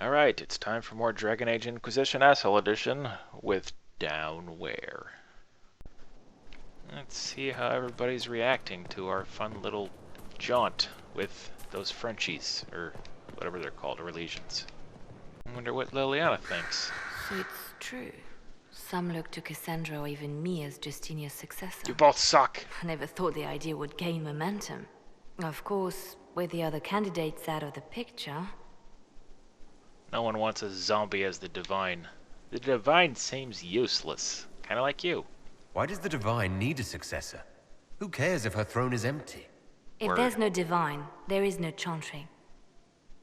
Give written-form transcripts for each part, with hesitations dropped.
Alright, it's time for more Dragon Age Inquisition Asshole Edition with Downwhere. Let's see how everybody's reacting to our fun little jaunt with those Frenchies, or whatever they're called, or legions. I wonder what Leliana thinks. So it's true. Some look to Cassandra or even me as Justinia's successor. You both suck! I never thought the idea would gain momentum. Of course, with the other candidates out of the picture... No one wants a zombie as the Divine. The Divine seems useless. Kinda like you. Why does the Divine need a successor? Who cares if her throne is empty? If there's no Divine, there is no Chantry.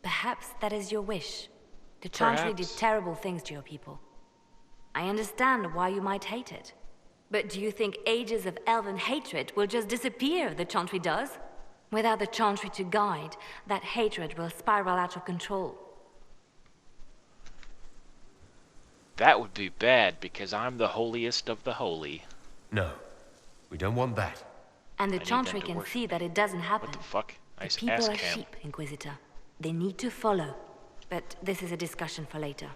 Perhaps that is your wish. The Chantry did terrible things to your people. I understand why you might hate it. But do you think ages of elven hatred will just disappear if the Chantry does? Without the Chantry to guide, that hatred will spiral out of control. That would be bad, because I'm the holiest of the holy. No, we don't want that. And the Chantry can see that it doesn't happen. What the fuck? Nice the people ass are cam. sheep, Inquisitor. They need to follow. But this is a discussion for later.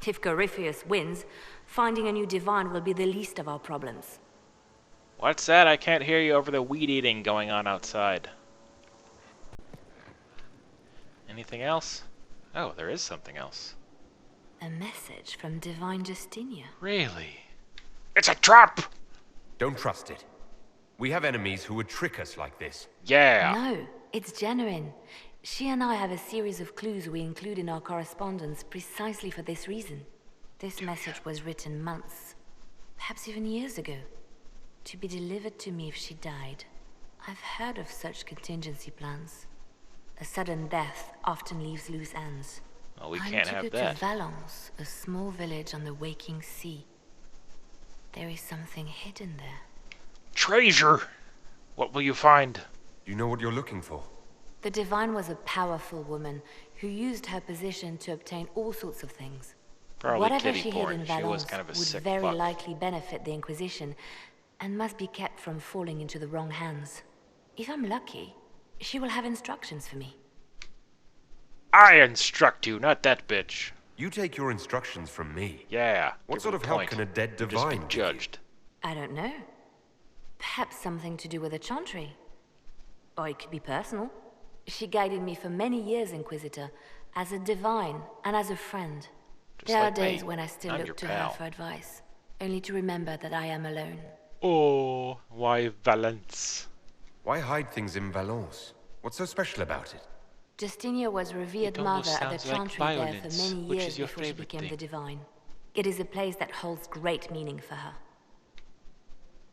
If Corypheus wins, finding a new Divine will be the least of our problems. What's that? I can't hear you over the weed eating going on outside. Anything else? Oh, there is something else. A message from Divine Justinia. Really? It's a trap! Don't trust it. We have enemies who would trick us like this. Yeah! No, it's genuine. She and I have a series of clues we include in our correspondence precisely for this reason. This message was written months, perhaps even years ago, to be delivered to me if she died. I've heard of such contingency plans. A sudden death often leaves loose ends. Well, we can't have that. I'm to go to Valence, a small village on the waking sea. There is something hidden there. Treasure! What will you find? Do you know what you're looking for? The Divine was a powerful woman who used her position to obtain all sorts of things. Probably Whatever kitty she porn. hid in She was Valence kind of a would sick very fuck. likely benefit the Inquisition, and must be kept from falling into the wrong hands. If I'm lucky, she will have instructions for me. I instruct you, not that bitch. You take your instructions from me. Yeah. What give sort her of the help point. can a dead You've Divine just been give you? judged. I don't know. Perhaps something to do with the Chantry. Or it could be personal. She guided me for many years, Inquisitor, as a Divine and as a friend. Just There are like days me. when I still I'm your look to pal. her for advice, only to remember that I am alone. Oh, why Valence? Why hide things in Valence? What's so special about it? Justinia was revered It mother almost at the sounds like Chantry there for violence. many Which years is your before she favorite became thing? the Divine. It is a place that holds great meaning for her.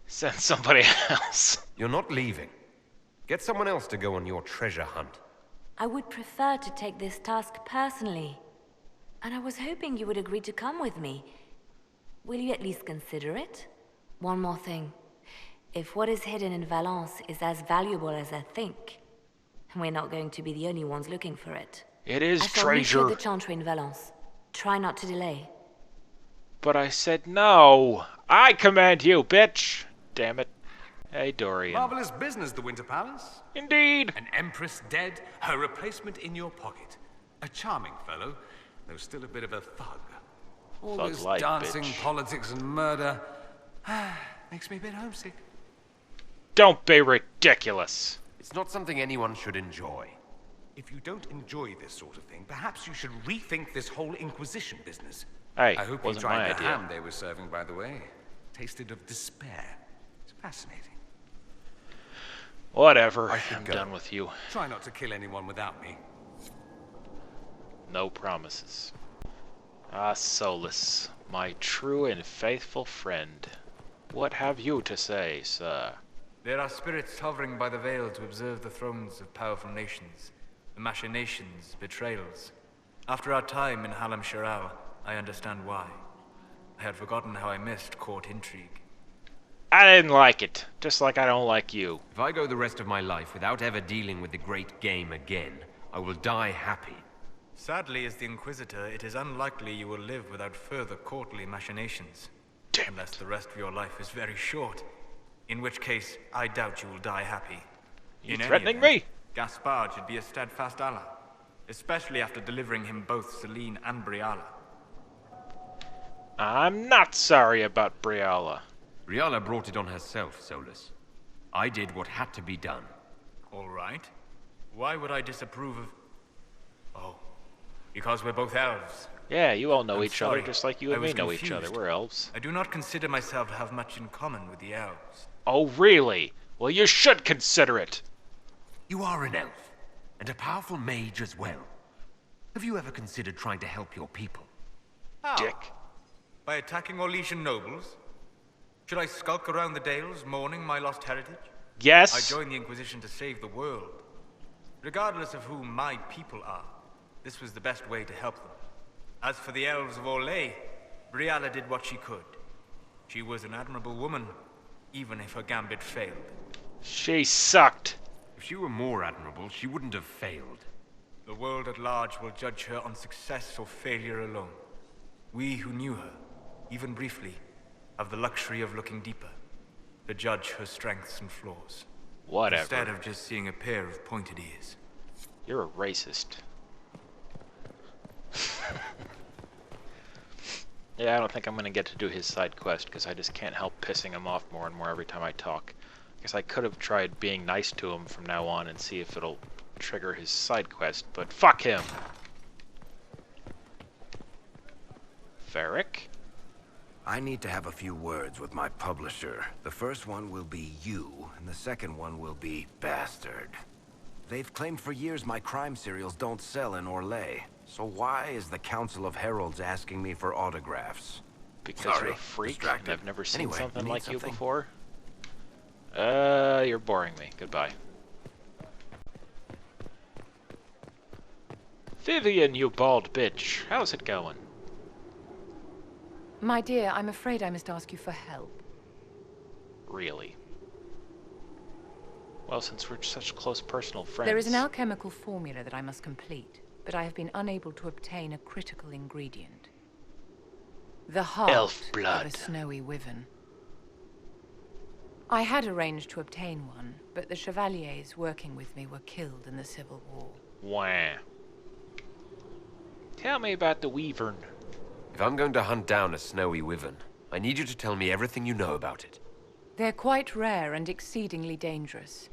Send somebody else. You're not leaving. Get someone else to go on your treasure hunt. I would prefer to take this task personally. And I was hoping you would agree to come with me. Will you at least consider it? One more thing. If what is hidden in Valence is as valuable as I think, we're not going to be the only ones looking for it. It is I shall meet you treasure. at the Chantry in Valence. Try not to delay. But I said no. I command you, bitch. Damn it. Hey, Dorian. Marvelous business, the Winter Palace. Indeed. An empress dead, her replacement in your pocket. A charming fellow, though still a bit of a thug. All Thug this life, dancing, bitch. politics, and murder makes me a bit homesick. Don't be ridiculous. It's not something anyone should enjoy. If you don't enjoy this sort of thing, perhaps you should rethink this whole Inquisition business. Hey, I hope you wasn't tried my the idea. ham they were serving, by the way. Tasted of despair. It's fascinating. Whatever. I should I'm go. done with you. Try not to kill anyone without me. No promises. Ah, Solus, my true and faithful friend. What have you to say, sir? There are spirits hovering by the veil to observe the thrones of powerful nations, the machinations, betrayals. After our time in Halam Sharal, I understand why. I had forgotten how I missed court intrigue. I didn't like it, just like I don't like you. If I go the rest of my life without ever dealing with the great game again, I will die happy. Sadly, as the Inquisitor, it is unlikely you will live without further courtly machinations. Damn Unless the rest of your life is very short. In which case, I doubt you will die happy. You In any threatening event, me? Gaspard should be a steadfast ally. especially after delivering him both Celine and Briala. I'm not sorry about Briala. Briala brought it on herself, Solus. I did what had to be done. All right. Why would I disapprove of... Oh, because we're both elves. Yeah, you all know I'm each sorry. other just like you and I me was know each other. confused. We're elves. I do not consider myself to have much in common with the elves. Oh, really? Well, you should consider it. You are an elf, and a powerful mage as well. Have you ever considered trying to help your people? How? Dick. By attacking Orlesian nobles? Should I skulk around the Dales, mourning my lost heritage? Yes. I joined the Inquisition to save the world. Regardless of who my people are, this was the best way to help them. As for the elves of Orlais, Briala did what she could. She was an admirable woman, even if her gambit failed. She sucked. If she were more admirable, she wouldn't have failed. The world at large will judge her on success or failure alone. We who knew her, even briefly, have the luxury of looking deeper, to judge her strengths and flaws. Whatever. Instead of just seeing a pair of pointed ears. You're a racist. Yeah, I don't think I'm gonna get to do his side quest because I just can't help pissing him off more and more every time I talk. Guess I could have tried being nice to him from now on and see if it'll trigger his side quest, but fuck him. Varric? I need to have a few words with my publisher. The first one will be you, and the second one will be Bastard. They've claimed for years my crime serials don't sell in Orlais. So why is the Council of Heralds asking me for autographs? Because you're a freak and I've never seen Anyway, something you need like you something? before? You're boring me. Goodbye. Vivienne, you bald bitch. How's it going? My dear, I'm afraid I must ask you for help. Really? Well, since we're such close personal friends... There is an alchemical formula that I must complete, but I have been unable to obtain a critical ingredient. The heart Elf blood. of a snowy wyvern. I had arranged to obtain one, but the chevaliers working with me were killed in the Civil War. Wah. Tell me about the wyvern. If I'm going to hunt down a snowy wyvern, I need you to tell me everything you know about it. They're quite rare and exceedingly dangerous.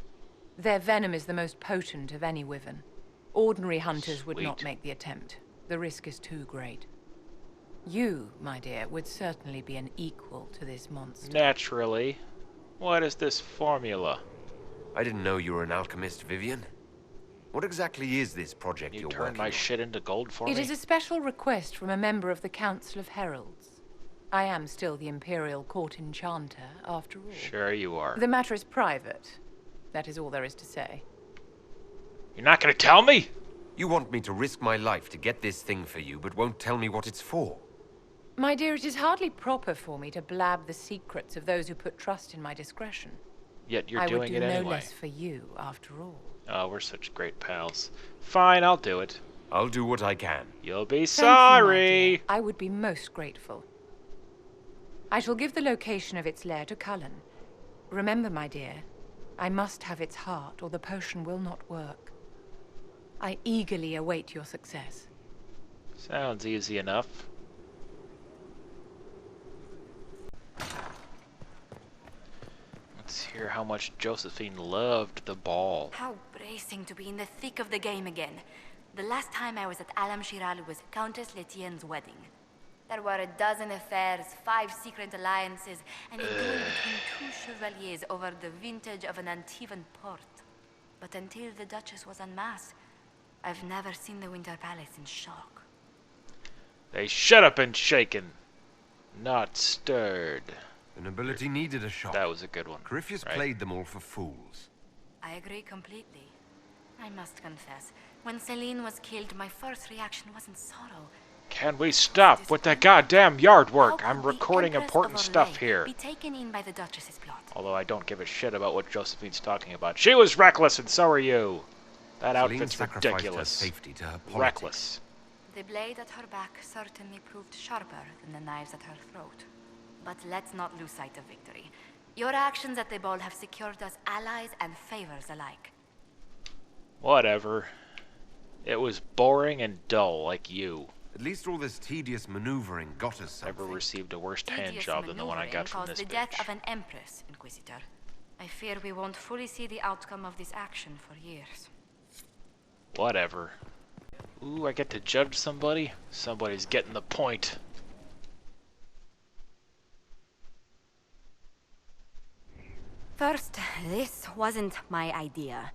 Their venom is the most potent of any wyvern. Ordinary hunters would not Sweet. make the attempt. The risk is too great. You, my dear, would certainly be an equal to this monster. Naturally. What is this formula? I didn't know you were an alchemist, Vivienne. What exactly is this project You you're turn working my on? shit into gold for me? It is a special request from a member of the Council of Heralds. I am still the Imperial Court Enchanter, after all. Sure you are. The matter is private. That is all there is to say. You're not gonna tell me? You want me to risk my life to get this thing for you, but won't tell me what it's for. My dear, it is hardly proper for me to blab the secrets of those who put trust in my discretion. Yet you're I would doing do it no anyway. less for you, after all. Oh, we're such great pals. Fine, I'll do it. I'll do what I can. You'll be Thank you, my sorry. dear. I would be most grateful. I shall give the location of its lair to Cullen. Remember, my dear, I must have its heart, or the potion will not work. I eagerly await your success. Sounds easy enough. Let's hear how much Josephine loved the ball. How bracing to be in the thick of the game again. The last time I was at Alam Shiral was Countess Letienne's wedding. There were a dozen affairs, 5 secret alliances, and a duel between 2 chevaliers over the vintage of an Antivan port. But until the Duchess was unmasked, I've never seen the Winter Palace in shock. They should have been shaken, not stirred. The nobility needed a shock. That was a good one. Corypheus right? played them all for fools. I agree completely. I must confess, when Celine was killed, my first reaction wasn't sorrow. Can we stop with the goddamn yard work? How I'm could the recording Empress important of stuff Orlais here. be taken in by the Duchess's plot? Although I don't give a shit about what Josephine's talking about. She was reckless, and so are you. That Celine outfit's sacrificed her ridiculous. safety to her politics. Reckless. The blade at her back certainly proved sharper than the knives at her throat. But let's not lose sight of victory. Your actions at the ball have secured us allies and favors alike. Whatever. It was boring and dull, like you. At least all this tedious maneuvering got us something. Never received a worse hand job than the one I got from this the bitch. death of an empress, Inquisitor. I fear we won't fully see the outcome of this action for years. Whatever. Ooh, I get to judge somebody? Somebody's getting the point. First, this wasn't my idea.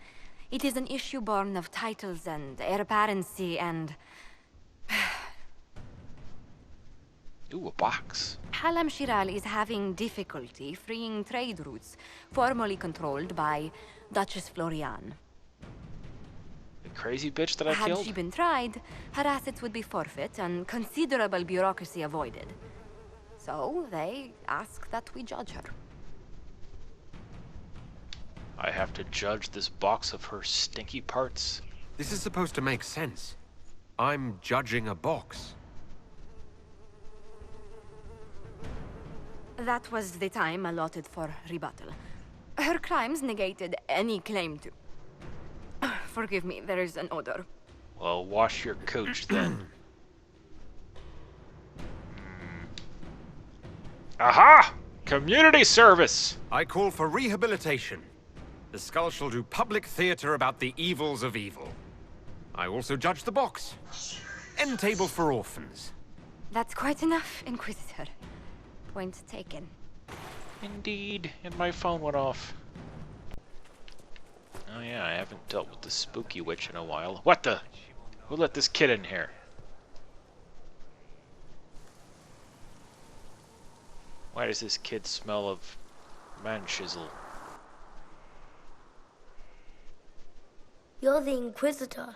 It is an issue born of titles and heir apparency and... Ooh, a box. Halam-Shiral is having difficulty freeing trade routes formerly controlled by Duchess Florian. The crazy bitch that I Had killed? she been tried, her assets would be forfeit and considerable bureaucracy avoided. So they ask that we judge her. I have to judge this box of her stinky parts? This is supposed to make sense. I'm judging a box. That was the time allotted for rebuttal. Her crimes negated any claim to... Forgive me, there is an odor. Well, wash your cooch then. Aha! Community service! I call for rehabilitation. The skull shall do public theater about the evils of evil. I also judge the box. End table for orphans. That's quite enough, Inquisitor. Point taken. Indeed, and my phone went off. Oh yeah, I haven't dealt with the spooky witch in a while. What the? Who let this kid in here? Why does this kid smell of man-shizzle? You're the Inquisitor.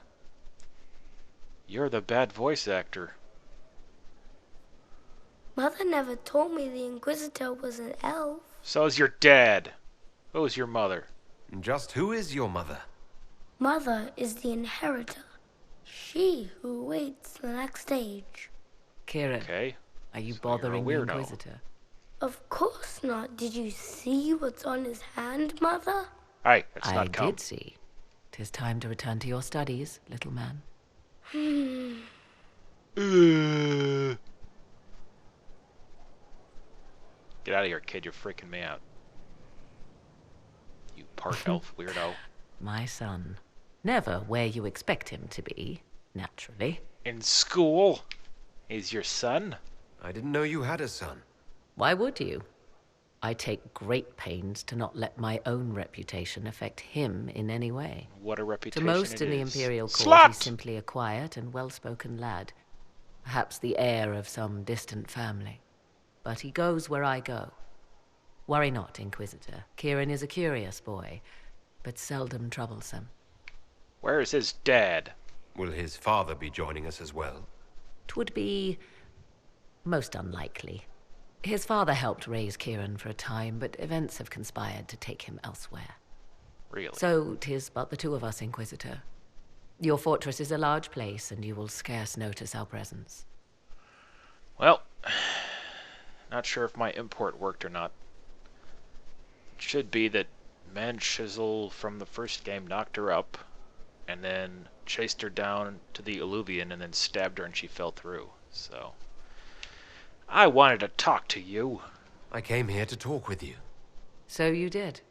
You're the bad voice actor. Mother never told me the Inquisitor was an elf. So's your dad. Who's your mother? Just who is your mother? Mother is the inheritor. She who awaits the next stage. Kieran, Okay. are you So bothering the you're a weirdo. Inquisitor? Of course not. Did you see what's on his hand, Mother? Alright, let's I not come. did see. 'Tis time to return to your studies, little man. Get out of here, kid. You're freaking me out. You part elf weirdo. My son. Never where you expect him to be, naturally. In school? He's your son? I didn't know you had a son. Why would you? I take great pains to not let my own reputation affect him in any way. What a To reputation most it in the is. Imperial Court, Slut! he's simply a quiet and well-spoken lad. Perhaps the heir of some distant family. But he goes where I go. Worry not, Inquisitor. Kieran is a curious boy, but seldom troublesome. Where is his dad? Will his father be joining us as well? 'Twould be most unlikely. His father helped raise Kieran for a time, but events have conspired to take him elsewhere. Really? So 'tis but the two of us, Inquisitor. Your fortress is a large place, and you will scarce notice our presence. Well, not sure if my import worked or not. It should be that Man-Shizzle from the first game knocked her up, and then chased her down to the alluvion, and then stabbed her and she fell through. So, I wanted to talk to you. I came here to talk with you. So you did.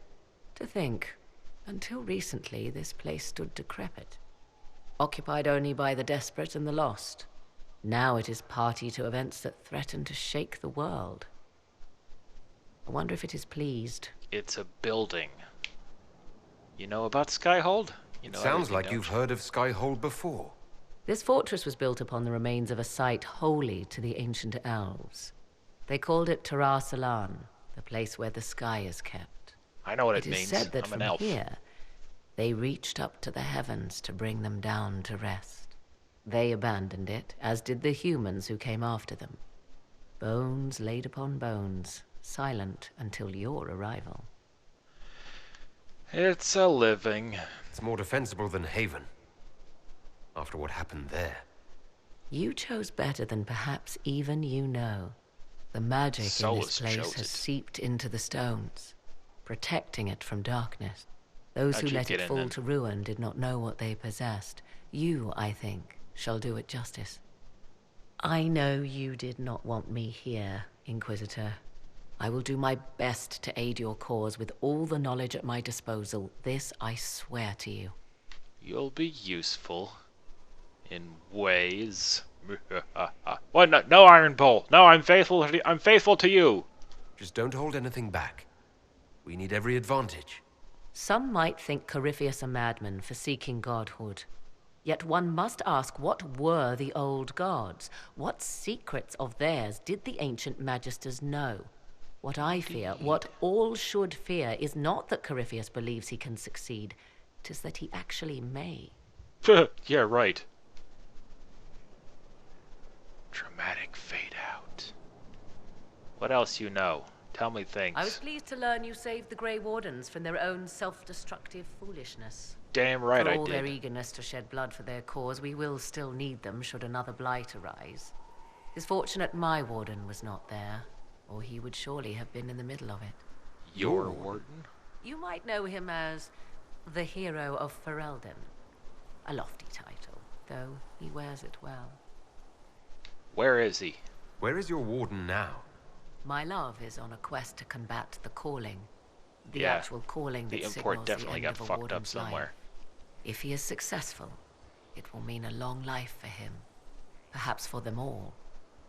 To think, until recently this place stood decrepit. Occupied only by the desperate and the lost. Now it is party to events that threaten to shake the world. I wonder if it is pleased. It's a building. You know about Skyhold? You know Sounds everything, like don't you've you? heard of Skyhold before. This fortress was built upon the remains of a site holy to the ancient elves. They called it Tara Salan, the place where the sky is kept. I know what it It is means. said that I'm from an elf. here, they reached up to the heavens to bring them down to rest. They abandoned it, as did the humans who came after them. Bones laid upon bones, silent until your arrival. It's a living. It's more defensible than Haven. After what happened there. You chose better than perhaps even you know. The magic in this Solus place chose has it. seeped into the stones, protecting it from darkness. Those who let it fall to ruin did not know what they possessed. You, I think, shall do it justice. I know you did not want me here, Inquisitor. I will do my best to aid your cause with all the knowledge at my disposal. This I swear to you. You'll be useful. In ways. What? No, no, Iron Bull. No, I'm faithful to you. Just don't hold anything back. We need every advantage. Some might think Corypheus a madman for seeking godhood. Yet one must ask, what were the old gods? What secrets of theirs did the ancient magisters know? What I fear, what all should fear, is not that Corypheus believes he can succeed. 'Tis that he actually may. Yeah, right. Dramatic fade out. What else you know? Tell me things. I was pleased to learn you saved the Grey Wardens from their own self-destructive foolishness. Damn right I did. For all their eagerness to shed blood for their cause, we will still need them should another blight arise. It's fortunate my warden was not there, or he would surely have been in the middle of it. Your warden? You might know him as the Hero of Ferelden. A lofty title, though he wears it well. Where is he? Where is your warden now? My love is on a quest to combat the calling. The actual calling that the import signals definitely the end got of a fucked up warden's somewhere. life. If he is successful, it will mean a long life for him. Perhaps for them all.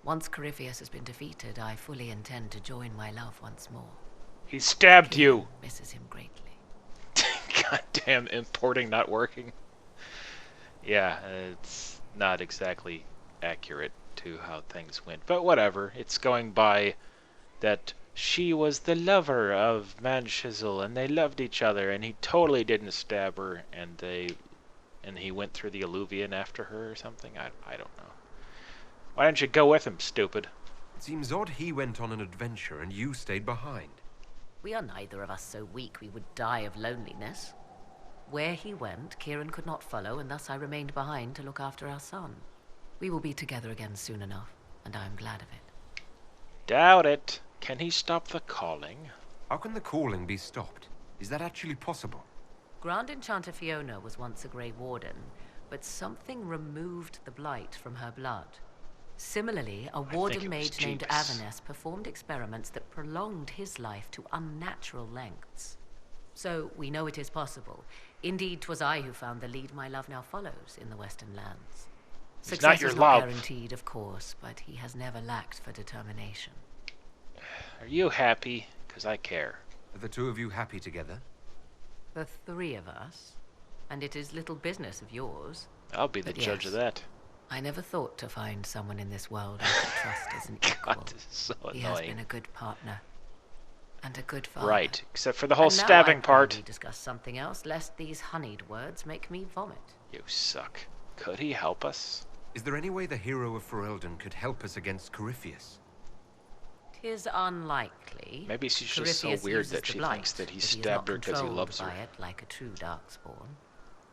Once Corypheus has been defeated, I fully intend to join my love once more. He stabbed you! Misses him greatly. Goddamn importing not working. Yeah, it's not exactly accurate to how things went. But whatever, it's going by that she was the lover of Manshizzle and they loved each other and he totally didn't stab her and he went through the Alluvian after her or something. I don't know. Why didn't you go with him, stupid? It seems odd he went on an adventure and you stayed behind. We are neither of us so weak we would die of loneliness. Where he went, Kieran could not follow, and thus I remained behind to look after our son. We will be together again soon enough, and I am glad of it. Doubt it. Can he stop the calling? How can the calling be stopped? Is that actually possible? Grand Enchanter Fiona was once a Grey Warden, but something removed the blight from her blood. Similarly, a warden mage named Avernus performed experiments that prolonged his life to unnatural lengths. So, we know it is possible. Indeed, 'twas I who found the lead my love now follows in the Western lands. Success is not guaranteed, of course, but he has never lacked for determination. Are you happy? 'Cause I care. Are the two of you happy together? The three of us? And it is little business of yours. I'll be the judge of that. I never thought to find someone in this world I could trust as an equal. God, this is so annoying. He has been a good partner. And a good father. Right, except for the whole stabbing part. We discuss something else, lest these honeyed words make me vomit. You suck. Could he help us? Is there any way the hero of Ferelden could help us against Corypheus? 'Tis unlikely. Maybe she's just so weird that she thinks that he stabbed her because he loves her. By it like a true darkspawn.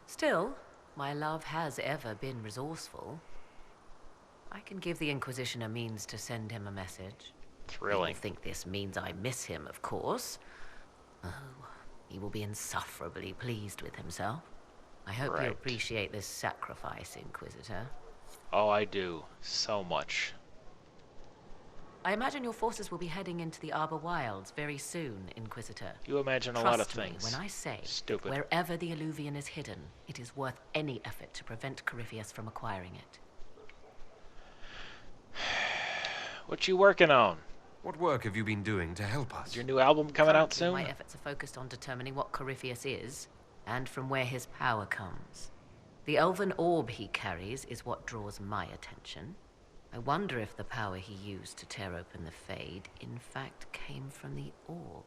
Still, my love has ever been resourceful. I can give the Inquisition a means to send him a message. Thrilling. He will think this means I miss him, of course. Oh, he will be insufferably pleased with himself. I hope you appreciate this sacrifice, Inquisitor. Oh, I do. So much. I imagine your forces will be heading into the Arbor Wilds very soon, Inquisitor. You imagine a lot of things. Trust me when I say that wherever the Alluvian is hidden, it is worth any effort to prevent Corypheus from acquiring it. What you working on? What work have you been doing to help us? Is your new album coming out soon? My efforts are focused on determining what Corypheus is, and from where his power comes. The elven orb he carries is what draws my attention. I wonder if the power he used to tear open the Fade, in fact, came from the orb.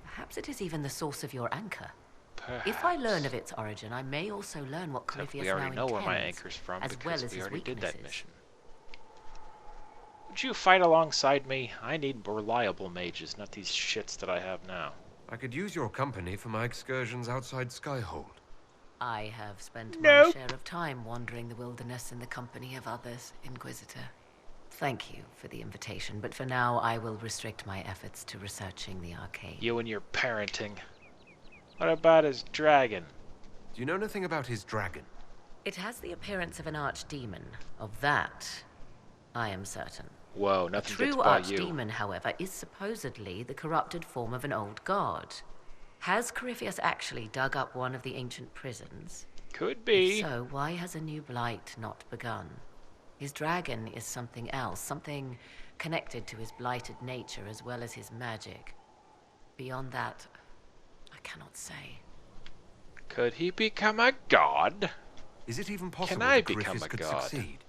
Perhaps it is even the source of your anchor. Perhaps. If I learn of its origin, I may also learn what Corypheus now intends, we already know where my anchor's from as well as we his already did weaknesses. that mission. Would you fight alongside me? I need reliable mages, not these shits that I have now. I could use your company for my excursions outside Skyhold. I have spent my share of time wandering the wilderness in the company of others, Inquisitor. Thank you for the invitation, but for now I will restrict my efforts to researching the arcane. You and your parenting. What about his dragon? Do you know anything about his dragon? It has the appearance of an archdemon. Of that, I am certain. Whoa, A nothing true gets by you. archdemon, however, is supposedly the corrupted form of an old god. Has Corypheus actually dug up one of the ancient prisons? Could be. If so, why has a new blight not begun? His dragon is something else, something connected to his blighted nature as well as his magic. Beyond that, I cannot say. Could he become a god? Is it even possible Can I that become Corypheus a could god? succeed?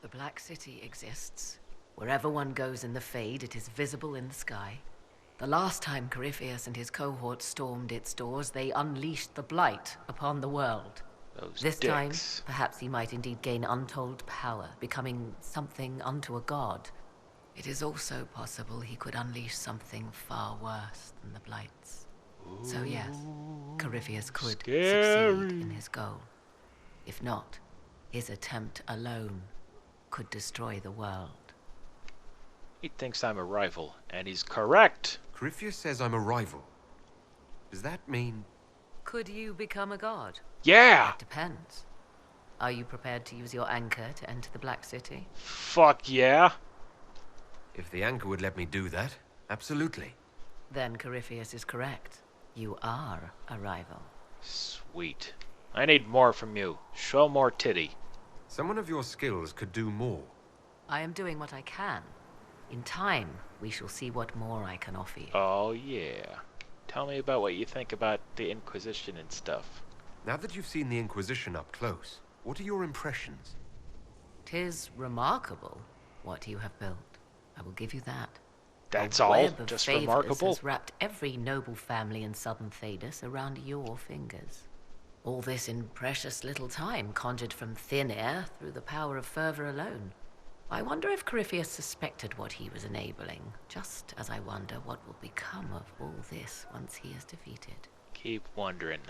The Black City exists. Wherever one goes in the Fade, it is visible in the sky. The last time Corypheus and his cohort stormed its doors, they unleashed the blight upon the world. Those This dicks. time, perhaps he might indeed gain untold power, becoming something unto a god. It is also possible he could unleash something far worse than the blights. So yes, Corypheus could succeed in his goal. If not, his attempt alone could destroy the world. He thinks I'm a rival, and he's correct. Corypheus says I'm a rival. Does that mean... Could you become a god? Yeah! It depends. Are you prepared to use your anchor to enter the Black City? Fuck yeah. If the anchor would let me do that, absolutely. Then Corypheus is correct. You are a rival. Sweet. I need more from you. Show more titty. Someone of your skills could do more. I am doing what I can. In time, we shall see what more I can offer you. Oh yeah. Tell me about what you think about the Inquisition and stuff. Now that you've seen the Inquisition up close, what are your impressions? 'Tis remarkable what you have built. I will give you that. That's A all? web of Just favors remarkable? has wrapped every noble family in southern Thedas around your fingers. All this in precious little time, conjured from thin air through the power of fervor alone. I wonder if Corypheus suspected what he was enabling, just as I wonder what will become of all this once he is defeated. Keep wondering.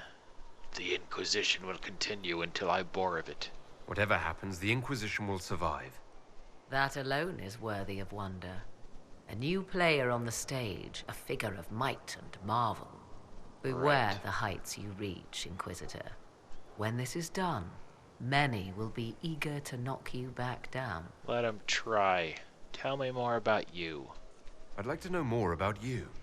The Inquisition will continue until I bore of it. Whatever happens, the Inquisition will survive. That alone is worthy of wonder. A new player on the stage, a figure of might and marvel. Beware Right. the heights you reach, Inquisitor. When this is done, many will be eager to knock you back down. Let him try. Tell me more about you. I'd like to know more about you.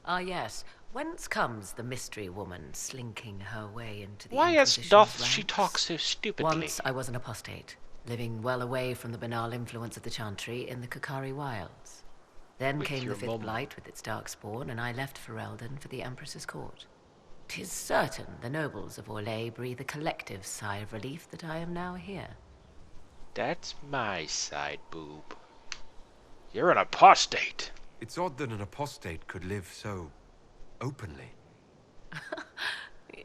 Ah yes, whence comes the mystery woman slinking her way into the Why as Inquisition's doth she ranks? talk so stupidly? Once I was an apostate, living well away from the banal influence of the Chantry in the Kukari wilds. Then With came your the Fifth mum. Blight with its darkspawn, and I left Ferelden for the Empress's court. 'Tis certain the nobles of Orlais breathe a collective sigh of relief that I am now here. That's my side boob. You're an apostate. It's odd that an apostate could live so... openly.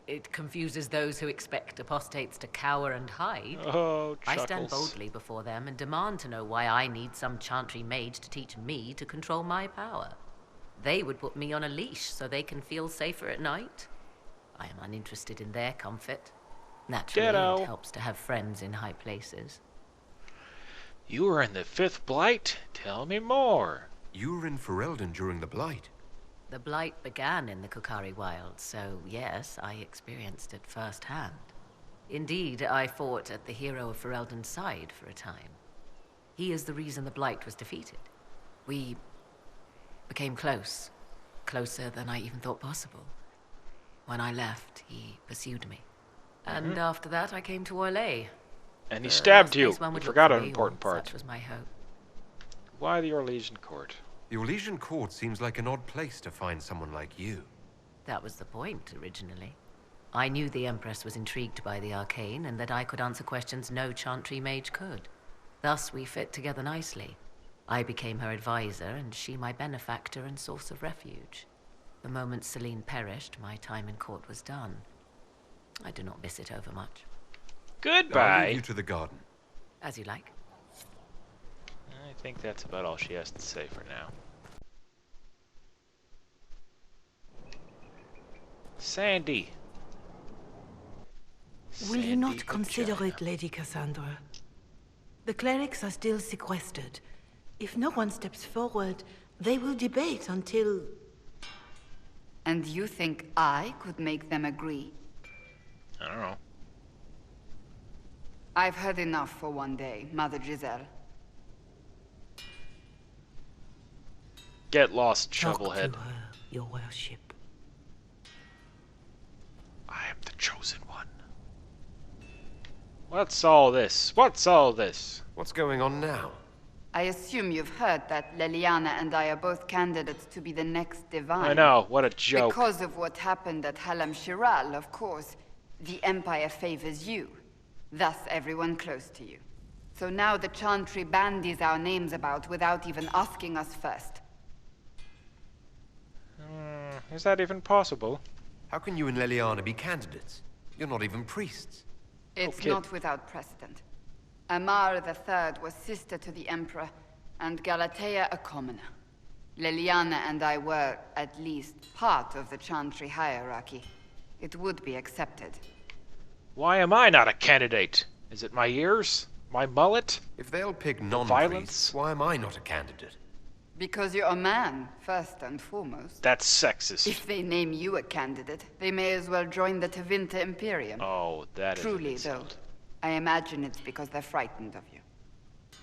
It confuses those who expect apostates to cower and hide. Oh, I chuckles. stand boldly before them and demand to know why I need some Chantry mage to teach me to control my power. They would put me on a leash so they can feel safer at night. I am uninterested in their comfort. Naturally, Ditto. it helps to have friends in high places. You were in the Fifth Blight? Tell me more. You were in Ferelden during the Blight. The Blight began in the Kukari wilds, so yes, I experienced it firsthand. Indeed, I fought at the hero of Ferelden's side for a time. He is the reason the Blight was defeated. We became close, closer than I even thought possible. When I left, he pursued me. And after that, I came to Orlais. And he The stabbed last you. place one You would look forgot for an me, important or part. Such was my hope. Why the Orlesian court? The Orlesian court seems like an odd place to find someone like you. That was the point, originally. I knew the Empress was intrigued by the arcane, and that I could answer questions no Chantry mage could. Thus, we fit together nicely. I became her advisor, and she my benefactor and source of refuge. The moment Celine perished, my time in court was done. I do not miss it overmuch. I'll Goodbye. leave you to the garden. As you like. I think that's about all she has to say for now. Sandy. Will you Sandy not consider vagina. it, Lady Cassandra? The clerics are still sequestered. If no one steps forward, they will debate until... And you think I could make them agree? I don't know. I've heard enough for one day, Mother Giselle. Get lost, Talk shovelhead. to her, your worship. I am the chosen one. What's all this? What's all this? What's going on now? I assume you've heard that Leliana and I are both candidates to be the next divine. I know, what a joke. Because of what happened at Halam Shiral, of course. The Empire favors you. Thus, everyone close to you. So now the Chantry bandies our names about without even asking us first. Is that even possible? How can you and Leliana be candidates? You're not even priests. It's Okay. not without precedent. Amar III was sister to the Emperor, and Galatea a commoner. Leliana and I were, at least, part of the Chantry hierarchy. It would be accepted. Why am I not a candidate? Is it my ears? My mullet? If they'll pick Valence? non-priests, why am I not a candidate? Because you're a man, first and foremost. That's sexist. If they name you a candidate, they may as well join the Tevinter Imperium. Oh, that is Truly, an insult. though, I imagine it's because they're frightened of you.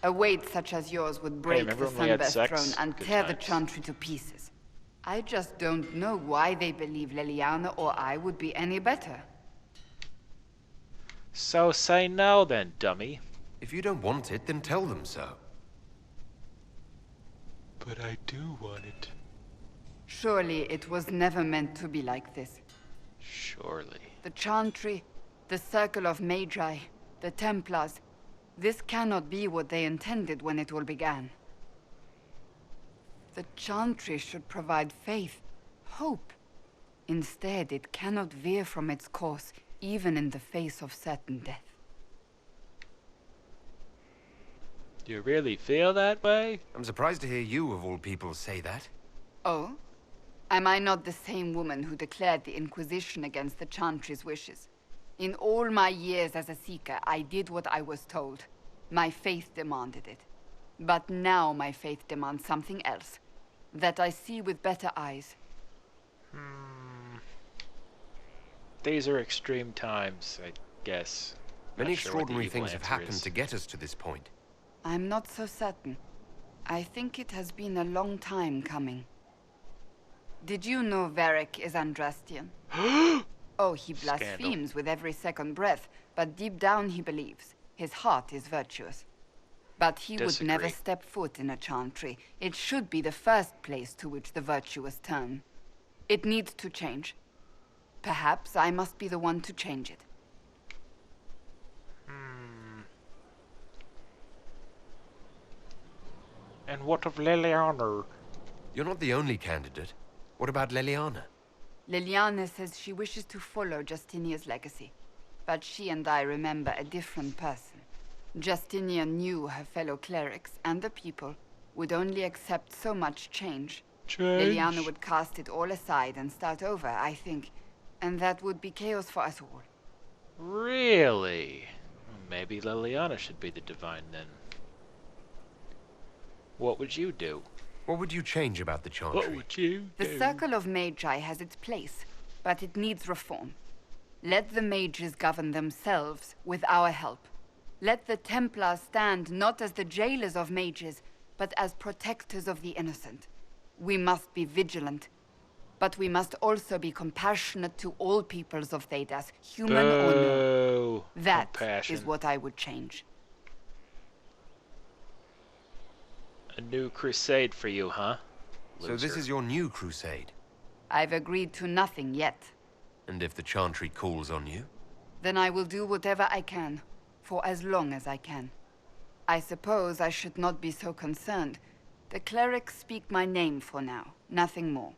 A weight such as yours would break remember the when we had Sunburst sex? throne and Good tear the times. Chantry to pieces. I just don't know why they believe Leliana or I would be any better. So say no then, dummy. If you don't want it, then tell them so. But I do want it. Surely it was never meant to be like this. Surely. The Chantry, the Circle of Magi, the Templars. This cannot be what they intended when it all began. The Chantry should provide faith, hope. Instead, it cannot veer from its course, even in the face of certain death. Do you really feel that way? I'm surprised to hear you, of all people, say that. Oh? Am I not the same woman who declared the Inquisition against the Chantry's wishes? In all my years as a Seeker, I did what I was told. My faith demanded it. But now my faith demands something else. That I see with better eyes. These are extreme times, I guess. Many Not sure what the extraordinary evil things have answer happened is. to get us to this point. I'm not so certain. I think it has been a long time coming. Did you know Varric is Andrastian? Oh, he blasphemes with every second breath, but deep down he believes. His heart is virtuous. But he would never Disagree. step foot in a Chantry. It should be the first place to which the virtuous turn. It needs to change. Perhaps I must be the one to change it. And what of Leliana? You're not the only candidate. What about Leliana? Leliana says she wishes to follow Justinia's legacy. But she and I remember a different person. Justinia knew her fellow clerics and the people would only accept so much change. Leliana would cast it all aside and start over, I think. And that would be chaos for us all. Really? Maybe Leliana should be the divine then. What would you do? What would you change about the Chantry? What would you do? The Circle of Magi has its place, but it needs reform. Let the mages govern themselves with our help. Let the Templars stand not as the jailers of mages, but as protectors of the innocent. We must be vigilant, but we must also be compassionate to all peoples of Thedas, human or no. Boo. That Compassion. is what I would change. A new crusade for you, huh? So this Loser. is your new crusade. I've agreed to nothing yet. And if the Chantry calls on you? Then I will do whatever I can, for as long as I can. I suppose I should not be so concerned. The clerics speak my name for now, nothing more.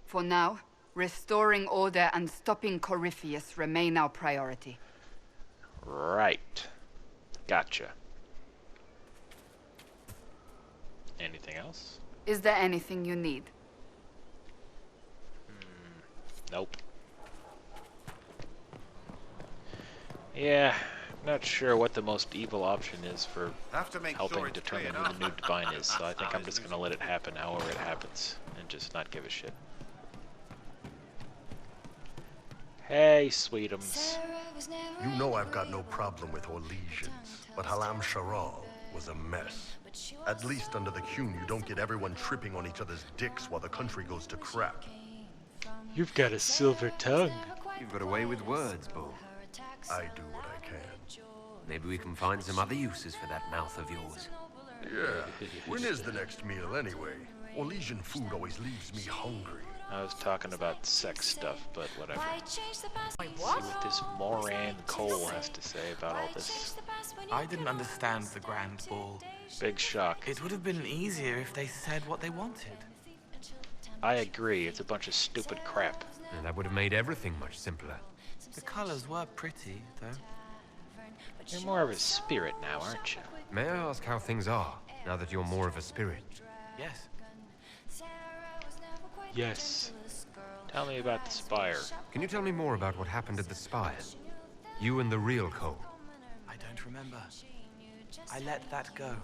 For now, restoring order and stopping Corypheus remain our priority. Right. Gotcha. Anything else? Is there anything you need? Nope. Yeah, not sure what the most evil option is for Have to make helping sure it's determine cleared who the new up. divine is, so I think I'm Size just gonna losing let it weight. happen however it happens, and just not give a shit. Hey, sweetums. You know I've got no problem with Orlesians, but Halam Sharal was a mess. At least under the Qun, you don't get everyone tripping on each other's dicks while the country goes to crap. You've got a silver tongue. You've got a way with words, Bull. I do what I can. Maybe we can find some other uses for that mouth of yours. Yeah. When is the next meal, anyway? Orlesian food always leaves me hungry. I was talking about sex stuff, but whatever. Wait, what? See what this Moran Cole has to say about all this. I didn't understand the Grand Ball. Big shock. It would have been easier if they said what they wanted. I agree, it's a bunch of stupid crap. And that would have made everything much simpler. The colors were pretty, though. You're more of a spirit now, aren't you? May I ask how things are, now that you're more of a spirit? Yes. Yes. Tell me about the Spire. Can you tell me more about what happened at the Spire? You and the real Cole. I don't remember. I let that go.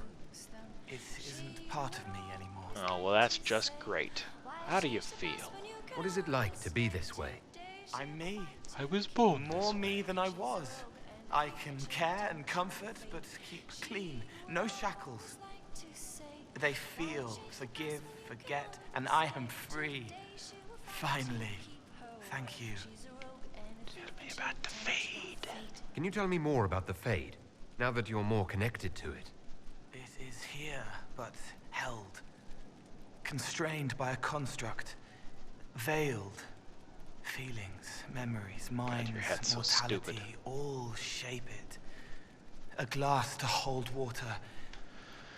It isn't part of me anymore. Oh, well, that's just great. How do you feel? What is it like to be this way? I'm me. I was born More me than I was. I can care and comfort, but keep clean. No shackles. They feel, forgive, forget, and I am free. Finally. Thank you. Tell me about the Fade. Can you tell me more about the Fade, now that you're more connected to it? It is here, but held. Constrained by a construct. Veiled. Feelings, memories, minds, your head's so mortality, stupid. all shape it. A glass to hold water.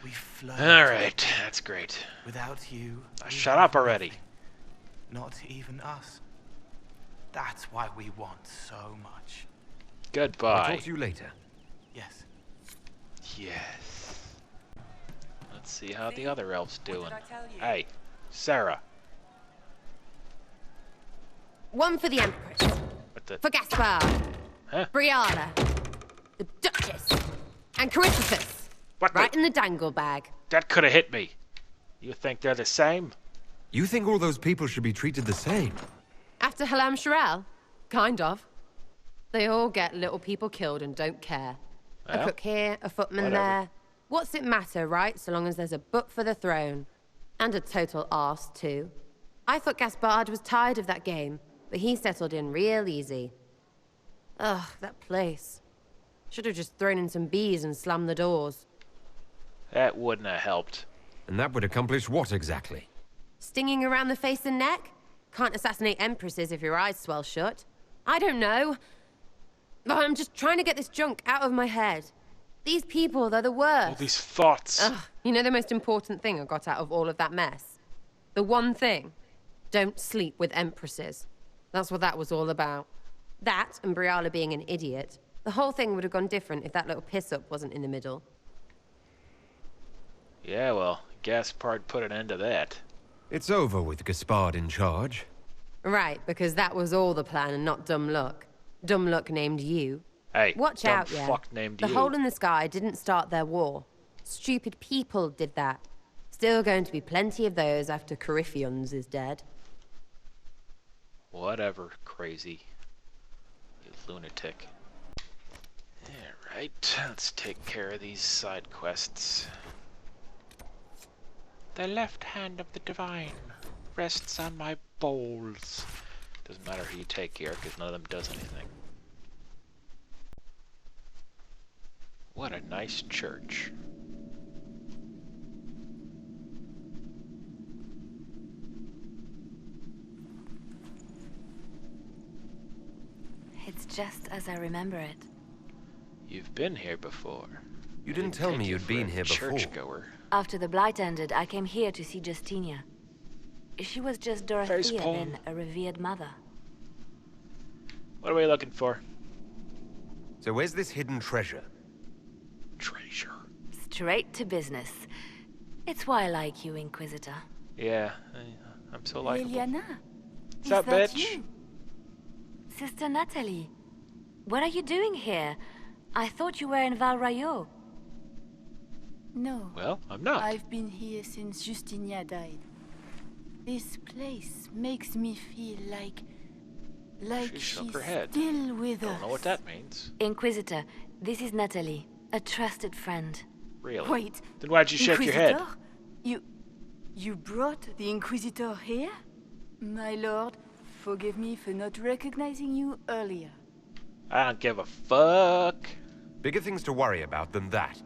We float. Alright, that's great. Without you. Shut up already. Not even us. That's why we want so much. Goodbye. I'll talk to you later. Yes. Yes. Let's see how the other elf's doing. Hey, Sarah. One for the Empress. What the? For Gaspard. Huh? Brianna. The Duchess. And Chrysippus. What Right the? in the dangle bag. That could have hit me. You think they're the same? You think all those people should be treated the same? After Halam Sharal? Kind of. They all get little people killed and don't care. Well, a cook here, a footman whatever. there. What's it matter, right? So long as there's a butt for the throne. And a total arse, too. I thought Gaspard was tired of that game, but he settled in real easy. Ugh, that place. Should have just thrown in some bees and slammed the doors. That wouldn't have helped. And that would accomplish what exactly? Stinging around the face and neck? Can't assassinate empresses if your eyes swell shut. I don't know. But I'm just trying to get this junk out of my head. These people, they're the worst. All these thoughts. Ugh, you know the most important thing I got out of all of that mess? The one thing. Don't sleep with empresses. That's what that was all about. That, and Briala being an idiot. The whole thing would have gone different if that little piss-up wasn't in the middle. Yeah, well, Gaspard put an end to that. It's over with Gaspard in charge. Right, because that was all the plan and not dumb luck. Dumb luck named you. Hey, watch dumb out, yeah. fuck named the you. hole in the sky didn't start their war. Stupid people did that. Still going to be plenty of those after Coryphions is dead. Whatever, crazy. You lunatic. Alright, let's take care of these side quests. The left hand of the divine rests on my bowls. Doesn't matter who you take here, because none of them does anything. What a nice church. It's just as I remember it. You've been here before. You didn't tell me you'd been here before. Churchgoer. After the Blight ended, I came here to see Justinia. She was just Dorothea, then a revered mother. What are we looking for? So where's this hidden treasure? Treasure. Straight to business. It's why I like you, Inquisitor. Yeah, I'm so likable. Leliana, What's up, bitch? You? Sister Natalie, what are you doing here? I thought you were in Val Rayo. No. Well, I'm not. I've been here since Justinia died. This place makes me feel Like She shook she's her head. still with us. Don't know what that means. Inquisitor, this is Natalie, a trusted friend. Really? Wait. Then why'd you shake your head? You brought the Inquisitor here? My lord, forgive me for not recognizing you earlier. I don't give a fuck. Bigger things to worry about than that.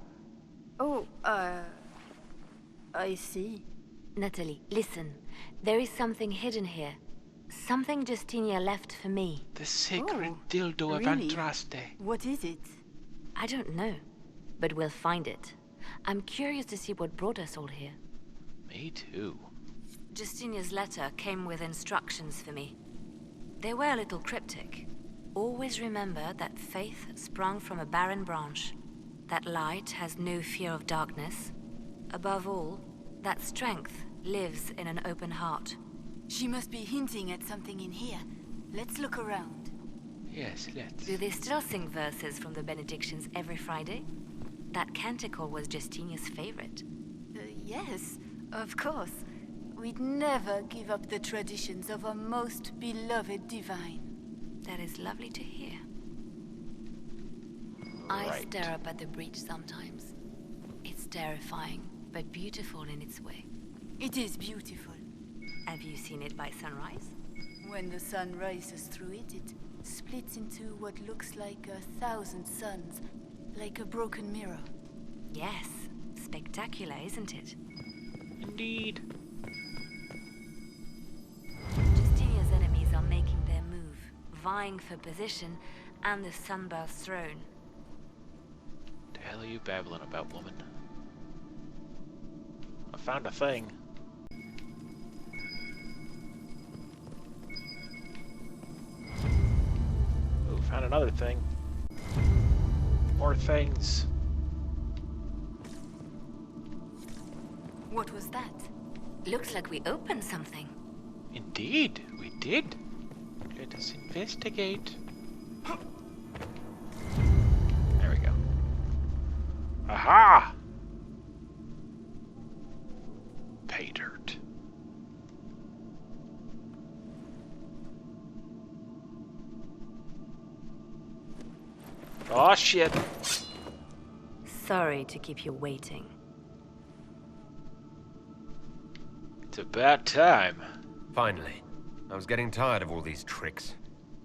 Oh, I see. Natalie, listen. There is something hidden here. Something Justinia left for me. The sacred dildo of really? Andraste. What is it? I don't know, but we'll find it. I'm curious to see what brought us all here. Me too. Justinia's letter came with instructions for me. They were a little cryptic. Always remember that faith sprung from a barren branch, that light has no fear of darkness. Above all, that strength lives in an open heart. She must be hinting at something in here. Let's look around. Yes, let's. Do they still sing verses from the benedictions every Friday? That canticle was Justinia's favorite. Yes, of course. We'd never give up the traditions of our most beloved divine. That is lovely to hear. I stare up at the breach sometimes. It's terrifying, but beautiful in its way. It is beautiful. Have you seen it by sunrise? When the sun rises through it, it splits into what looks like 1,000 suns, like a broken mirror. Yes, spectacular, isn't it? Indeed. Justinia's enemies are making their move, vying for position and the Sunburst throne. The hell are you babbling about, woman? I found a thing. Oh, found another thing. More things. What was that? Looks like we opened something. Indeed, we did. Let us investigate. There we go. Aha! Pay dirt. Oh shit. Sorry to keep you waiting. It's about time. Finally. I was getting tired of all these tricks.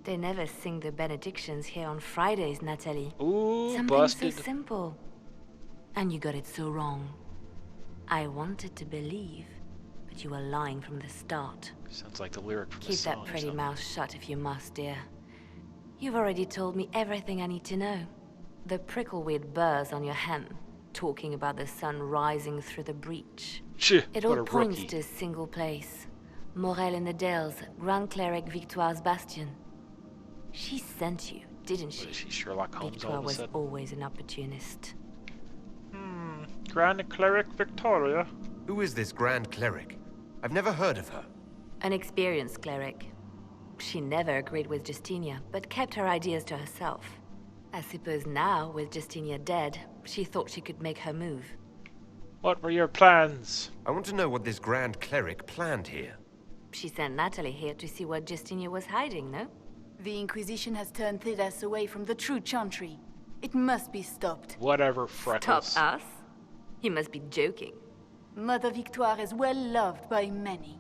They never sing the benedictions here on Fridays, Natalie. Ooh, Something busted. so simple. And you got it so wrong. I wanted to believe, but you were lying from the start. Sounds like the lyric from the Keep song that or pretty something. mouth shut if you must, dear. You've already told me everything I need to know. The prickleweed burrs on your hem, talking about the sun rising through the breach. It what all a points rookie. to a single place. Morel in the Dales, Grand Cleric Victoire's bastion. She sent you, didn't she? What is she, Sherlock Holmes Victoire all of a was sudden? always an opportunist. Grand Cleric Victoria. Who is this Grand Cleric? I've never heard of her. An experienced cleric. She never agreed with Justinia, but kept her ideas to herself. I suppose now, with Justinia dead, she thought she could make her move. What were your plans? I want to know what this Grand Cleric planned here. She sent Natalie here to see what Justinia was hiding, no? The Inquisition has turned Thidas away from the true Chantry. It must be stopped. Whatever, Freckles. Stop us? You must be joking. Mother Victoire is well loved by many.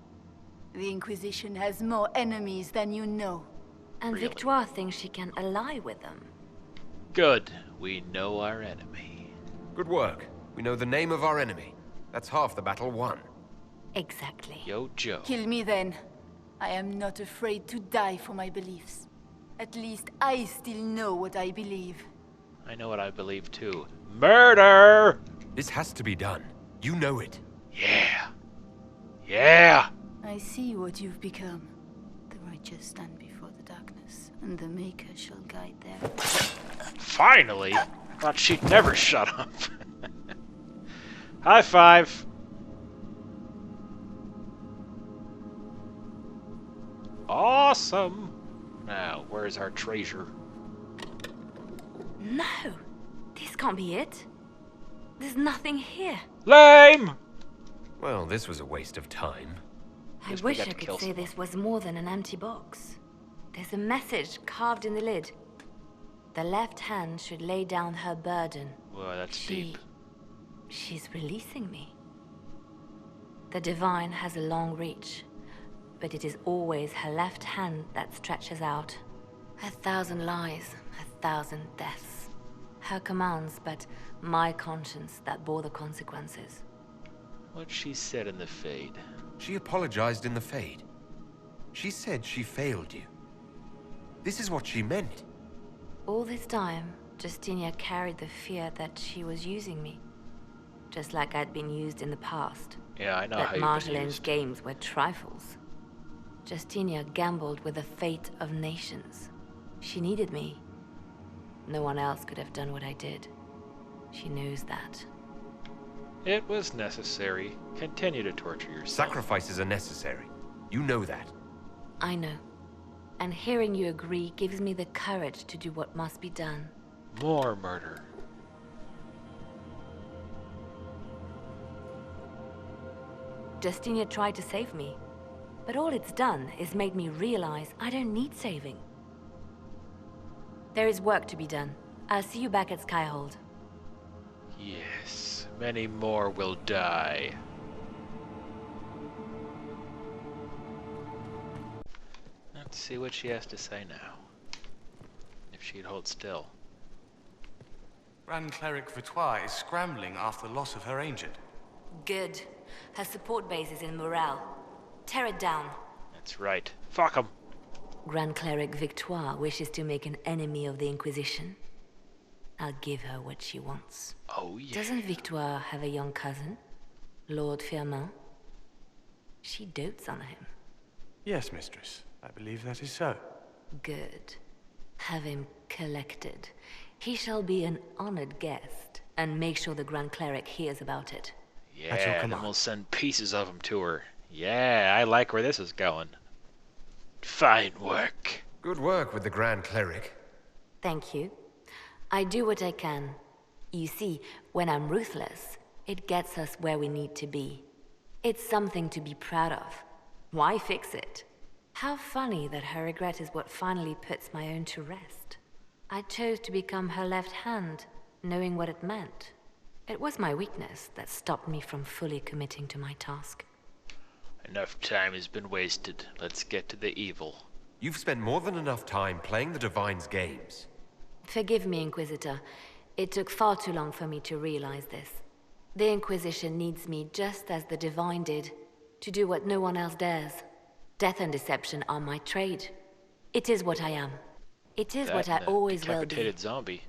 The Inquisition has more enemies than you know. And Really? Victoire thinks she can ally with them. Good. We know our enemy. Good work. We know the name of our enemy. That's half the battle won. Exactly. Yo, Joe. Kill me then. I am not afraid to die for my beliefs. At least I still know what I believe. I know what I believe too. Murder! This has to be done. You know it. Yeah. Yeah! I see what you've become. The righteous stand before the darkness, and the Maker shall guide them. Finally! I thought she'd never shut up. High five! Awesome! Now, where's our treasure? No! This can't be it. There's nothing here. Lame! Well, this was a waste of time. I Guess we wish got I to could kill say someone. this was more than an empty box. There's a message carved in the lid. The left hand should lay down her burden. Whoa, that's deep. She's releasing me. The divine has a long reach, but it is always her left hand that stretches out. 1,000 lies, 1,000 deaths. Her commands, but my conscience that bore the consequences. What she said in the Fade. She apologized in the Fade. She said she failed you. This is what she meant. All this time, Justinia carried the fear that she was using me. Just like I'd been used in the past. Yeah, I know that how you've been Marjolin's used. games were trifles. Justinia gambled with the fate of nations. She needed me. No one else could have done what I did. She knows that. It was necessary. Continue to torture yourself. Sacrifices are necessary. You know that. I know. And hearing you agree gives me the courage to do what must be done. More murder. Justinia tried to save me, but all it's done is made me realize I don't need saving. There is work to be done. I'll see you back at Skyhold. Yes, many more will die. Let's see what she has to say now. If she'd hold still. Grand Cleric Vitois is scrambling after the loss of her agent. Good. Her support base is in Morale. Tear it down. That's right. Fuck 'em. Grand Cleric Victoire wishes to make an enemy of the Inquisition. I'll give her what she wants. Oh, yeah. Doesn't Victoire have a young cousin? Lord Firmin? She dotes on him. Yes, mistress. I believe that is so. Good. Have him collected. He shall be an honored guest, and make sure the Grand Cleric hears about it. Yeah, then we'll send pieces of him to her. Yeah, I like where this is going. Fine work. Good work with the Grand Cleric. Thank you. I do what I can. You see, when I'm ruthless, it gets us where we need to be. It's something to be proud of. Why fix it? How funny that her regret is what finally puts my own to rest. I chose to become her left hand, knowing what it meant. It was my weakness that stopped me from fully committing to my task. Enough time has been wasted. Let's get to the evil. You've spent more than enough time playing the Divine's games. Forgive me, Inquisitor. It took far too long for me to realize this. The Inquisition needs me just as the Divine did, to do what no one else dares. Death and deception are my trade. It is what I am. It is what I always will be. Decapitated zombie.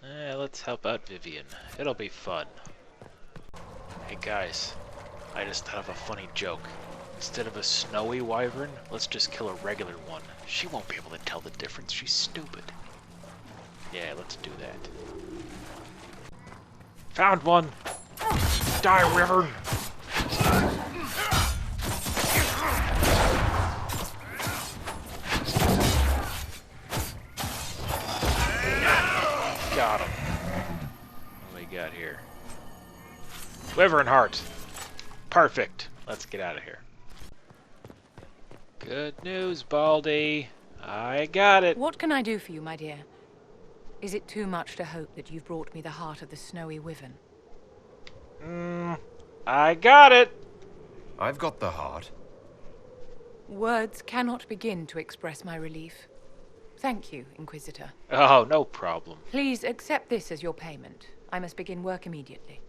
Let's help out Vivienne. It'll be fun. Hey guys, I just thought of a funny joke. Instead of a snowy wyvern, let's just kill a regular one. She won't be able to tell the difference. She's stupid. Yeah, let's do that. Found one! Die, wyvern! Got him. What do we got here? Wyvern heart. Perfect. Let's get out of here. Good news, Baldy. I got it. What can I do for you, my dear? Is it too much to hope that you've brought me the heart of the snowy wyvern? I got it. I've got the heart. Words cannot begin to express my relief. Thank you, Inquisitor. Oh, no problem. Please accept this as your payment. I must begin work immediately.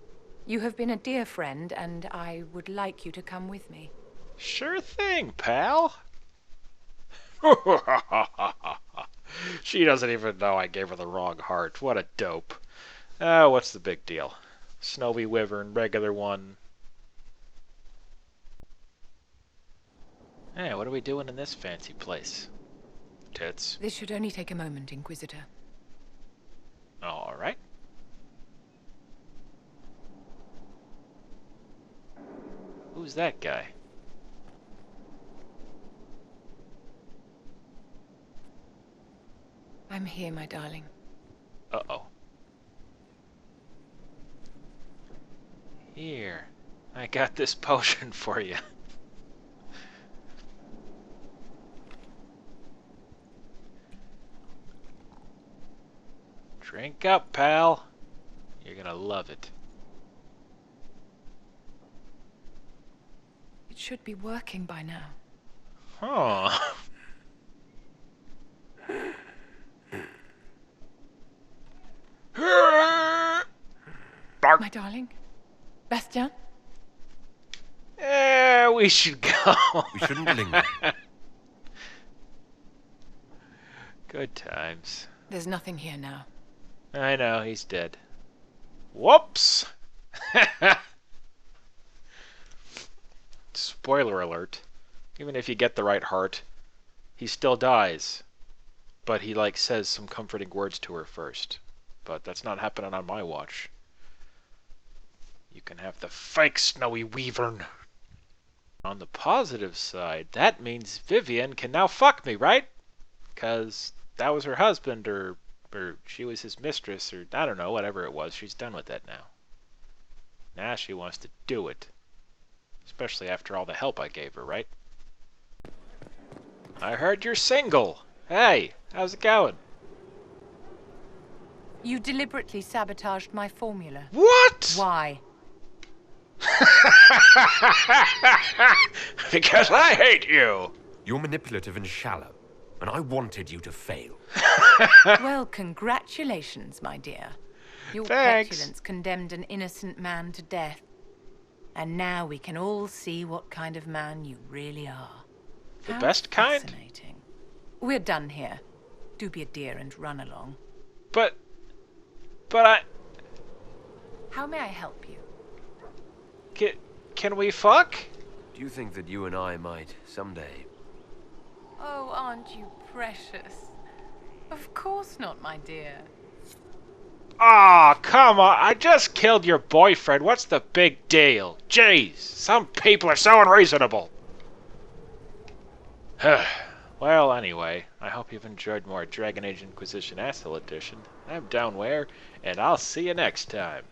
You have been a dear friend, and I would like you to come with me. Sure thing, pal. She doesn't even know I gave her the wrong heart. What a dope. What's the big deal? Snowy wyvern, regular one. Hey, what are we doing in this fancy place? Tits. This should only take a moment, Inquisitor. All right. Who's that guy? I'm here, my darling. Uh-oh. Here. I got this potion for you. Wake up, pal. You're gonna love it. It should be working by now. Huh. My darling? Bastien? We should go. We shouldn't linger. Good times. There's nothing here now. I know, he's dead. Whoops! Spoiler alert. Even if you get the right heart, he still dies. But he, like, says some comforting words to her first. But that's not happening on my watch. You can have the fake snowy wyvern. On the positive side, that means Vivienne can now fuck me, right? Because that was her husband, or she was his mistress, or I don't know, whatever it was. She's done with that now. Now she wants to do it. Especially after all the help I gave her, right? I heard you're single. Hey, how's it going? You deliberately sabotaged my formula. What? Why? Because I hate you. You're manipulative and shallow, and I wanted you to fail. Well, congratulations, my dear. Your petulance condemned an innocent man to death. And now we can all see what kind of man you really are. The best kind? Fascinating. We're done here. Do be a dear and run along. But I... How may I help you? Can we fuck? Do you think that you and I might, someday... Oh, aren't you precious? Of course not, my dear. Aw, come on. I just killed your boyfriend. What's the big deal? Jeez, some people are so unreasonable. Well, anyway, I hope you've enjoyed more Dragon Age Inquisition Asshole Edition. I'm Downwhere, and I'll see you next time.